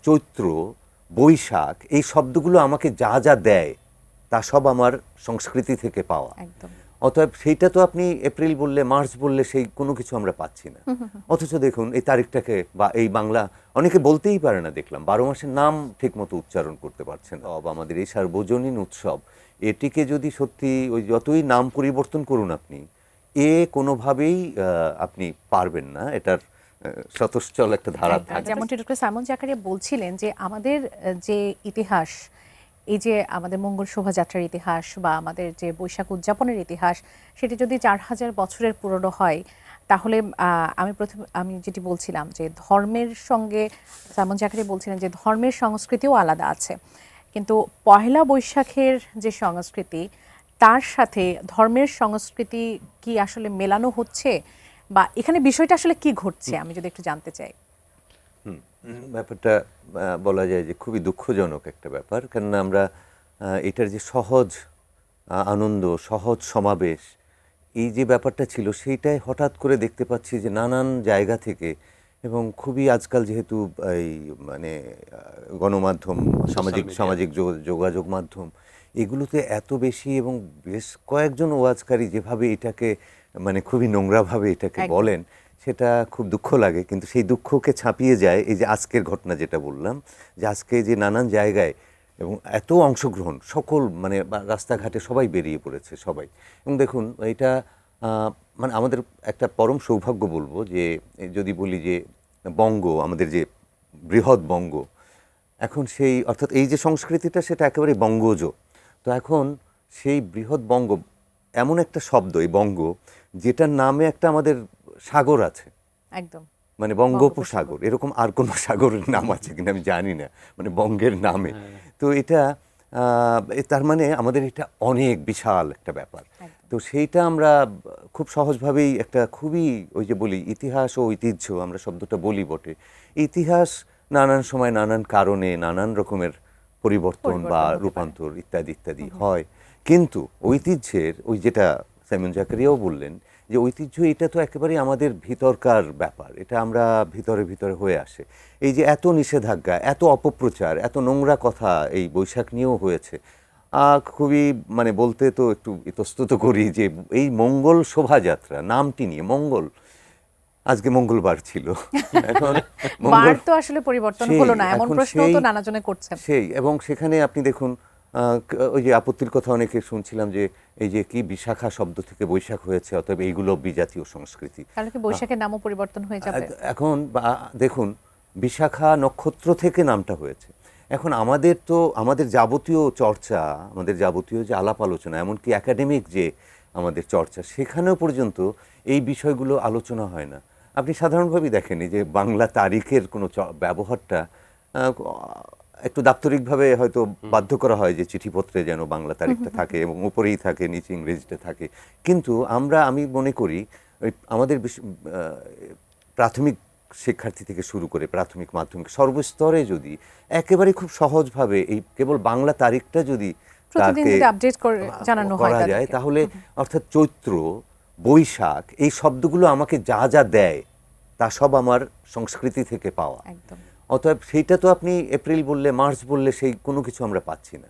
চৈত্র, বৈশাখ এই শব্দগুলো আমাকে যা যা দেয় তা সব আমার সংস্কৃতি থেকে পাওয়া। একদম। অতএব সেইটা তো আপনি এপ্রিল বললে, মার্চ বললে সেই কোনো কিছু আমরা পাচ্ছি না। অথচ দেখুন এই তারিখটাকে বা এই বাংলা অনেকে বলতেই পারে না, দেখলাম 12 মাসের নাম ঠিকমতো উচ্চারণ করতে পারছে না। আমাদের এই সার্বজনীন উৎসব, এটিকে যদি সত্যি ওই যতই নাম পরিবর্তন করুন আপনি, কোনোভাবেই আপনি পারবেন না এটার স্বতঃস্ফূর্ত একটা ধারা থাকে। যেমনটি ডক্টর সাইমন জাকারিয়া বলছিলেন যে আমাদের যে ইতিহাস, এই যে আমাদের মঙ্গল শোভাযাত্রার ইতিহাস বা আমাদের যে বৈশাখ উদযাপনের ইতিহাস, সেটি যদি 4000 বছরের পুরনো হয়, তাহলে আমি যেটি বলছিলাম যে ধর্মের সঙ্গে সাইমন জাকারিয়া বলছিলেন যে ধর্মের সংস্কৃতিও আলাদা আছে, কিন্তু পহেলা বৈশাখের যে সংস্কৃতি তার সাথে ধর্মের সংস্কৃতি কি আসলে মেলানো হচ্ছে, বা এখানে বিষয়টা আসলে কি ঘটছে আমি যদি একটু জানতে চাই। ব্যাপারটা বলা যায় যে খুবই দুঃখজনক একটা ব্যাপার, কেননা আমরা এটার যে সহজ আনন্দ, সহজ সমাবেশ, এই যে ব্যাপারটা ছিল সেইটাই হঠাৎ করে দেখতে পাচ্ছি যে নানান জায়গা থেকে, এবং খুবই আজকাল যেহেতু এই মানে গণমাধ্যম, সামাজিক যোগাযোগ মাধ্যম, এগুলোতে এত বেশি, এবং বেশ কয়েকজন ওয়াজকারী যেভাবে এটাকে মানে খুবই নোংরাভাবে এটাকে বলেন, সেটা খুব দুঃখ লাগে। কিন্তু সেই দুঃখকে ছাপিয়ে যায় এই যে আজকের ঘটনা যেটা বললাম, যে আজকে যে নানান জায়গায় এবং এত অংশগ্রহণ, সকল মানে রাস্তাঘাটে সবাই বেরিয়ে পড়েছে সবাই। এবং দেখুন এটা মানে আমাদের একটা পরম সৌভাগ্য বলবো, যে যদি বলি যে বঙ্গ, আমাদের যে বৃহৎ বঙ্গ, এখন সেই অর্থাৎ এই যে সংস্কৃতিটা সেটা একেবারে বঙ্গজ। তো এখন সেই বৃহৎ বঙ্গ এমন একটা শব্দ, এই বঙ্গ, যেটার নামে একটা আমাদের সাগর আছে, একদম মানে বঙ্গোপসাগর। এরকম আর কোনো সাগরের নাম আছে কিনা আমি জানি না, মানে বঙ্গের নামে। তো এটা তার মানে আমাদের এটা অনেক বিশাল একটা ব্যাপার। তো সেইটা আমরা খুব সহজভাবেই একটা খুবই ওই যে বলি ইতিহাস ও ঐতিহ্য, আমরা শব্দটা বলি বটে, ইতিহাস নানান সময় নানান কারণে নানান রকমের পরিবর্তন বা রূপান্তর ইত্যাদি ইত্যাদি হয়, কিন্তু ঐতিহ্যের ওই যেটা সাইমন জাকারিয়াও বললেন যে ঐতিহ্য, এটা তো একেবারেই আমাদের ভিতরকার ব্যাপার, এটা আমরা ভিতরে ভিতরে হয়ে আসে। এই যে এত নিষেধাজ্ঞা, এত অপপ্রচার, এত নোংরা কথা এই বৈশাখ নিয়েও হয়েছে, খুবই মানে বলতে তো একটু ইতস্তত করি যে এই মঙ্গল শোভাযাত্রা নামটি নিয়ে, মঙ্গল, আজকে মঙ্গলবার ছিল, এখন বার তো আসলে পরিবর্তন হলো না, এমন প্রশ্ন তো নানাজনে করছেন। সেই, এবং সেখানে আপনি দেখুন ওই যে আপত্তির কথা অনেকে শুনছিলাম যে এই যে কি বিশাখা শব্দ থেকে বৈশাখ হয়েছে, অতএব এইগুলো বিজাতীয় সংস্কৃতি, তাহলে কি বৈশাখের নামও পরিবর্তন হয়ে যাবে? এখন দেখুন বিশাখা নক্ষত্র থেকে নামটা হয়েছে। এখন আমাদের তো আমাদের যাবতীয় চর্চা, আমাদের যাবতীয় যে আলাপ আলোচনা, এমনকি একাডেমিক যে আমাদের চর্চা, সেখানেও পর্যন্ত এই বিষয়গুলো আলোচনা হয় না। আপনি সাধারণভাবেই দেখেন যে বাংলা তারিখের কোনো ব্যবহারটা একটু দাপ্তরিকভাবে হয়তো বাধ্য করা হয় যে চিঠিপত্রে যেন বাংলা তারিখটা থাকে এবং উপরেই থাকে, নিচে ইংরেজিতে থাকে। কিন্তু আমি মনে করি আমাদের প্রাথমিক শিক্ষার্থী থেকে শুরু করে প্রাথমিক, মাধ্যমিক, সর্বস্তরে যদি একেবারে খুব সহজভাবে এই কেবল বাংলা তারিখটা যদি তাকে আপডেট জানানো করা যায়, তাহলে অর্থাৎ চৈত্র, বৈশাখ এই শব্দগুলো আমাকে যা যা দেয় তা সব আমার সংস্কৃতি থেকে পাওয়া। অতএব সেইটা তো আপনি এপ্রিল বললে, মার্চ বললে সেই কোনো কিছু আমরা পাচ্ছি না।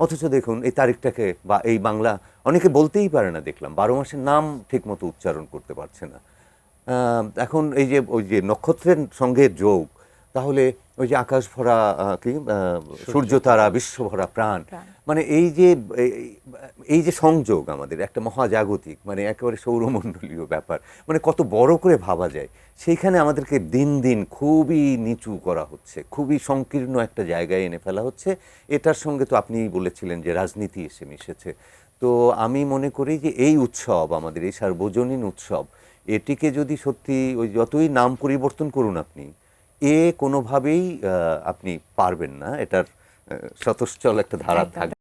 অথচ দেখুন এই তারিখটাকে বা এই বাংলা অনেকে বলতেই পারে না, দেখলাম 12 মাসের নাম ঠিকমতো উচ্চারণ করতে পারছে না। এখন এই যে ওই যে নক্ষত্রের সঙ্গে যোগ, তাহলে ওই যে আকাশ ভরা কি সূর্য তারা, বিশ্ব ভরা প্রাণ, মানে এই যে সংযোগ আমাদের একটা মহাজাগতিক, মানে একেবারে সৌরমণ্ডলীয় ব্যাপার, মানে কত বড় করে ভাবা যায়, সেইখানে আমাদেরকে দিন দিন খুবই নিচু করা হচ্ছে, খুবই সংকীর্ণ একটা জায়গায় এনে ফেলা হচ্ছে। এটার সঙ্গে তো আপনি বলেছিলেন যে রাজনীতি এসে মিশেছে। তো আমি মনে করি যে এই উৎসব, আমাদের এই সার্বজনীন উৎসব, এটিকে যদি সত্যি ওই যতই নাম পরিবর্তন করুন আপনি, কোনোভাবেই আপনি পারবেন না, এটার স্বতঃস্ফূর্ত একটা ধারা থাকবে।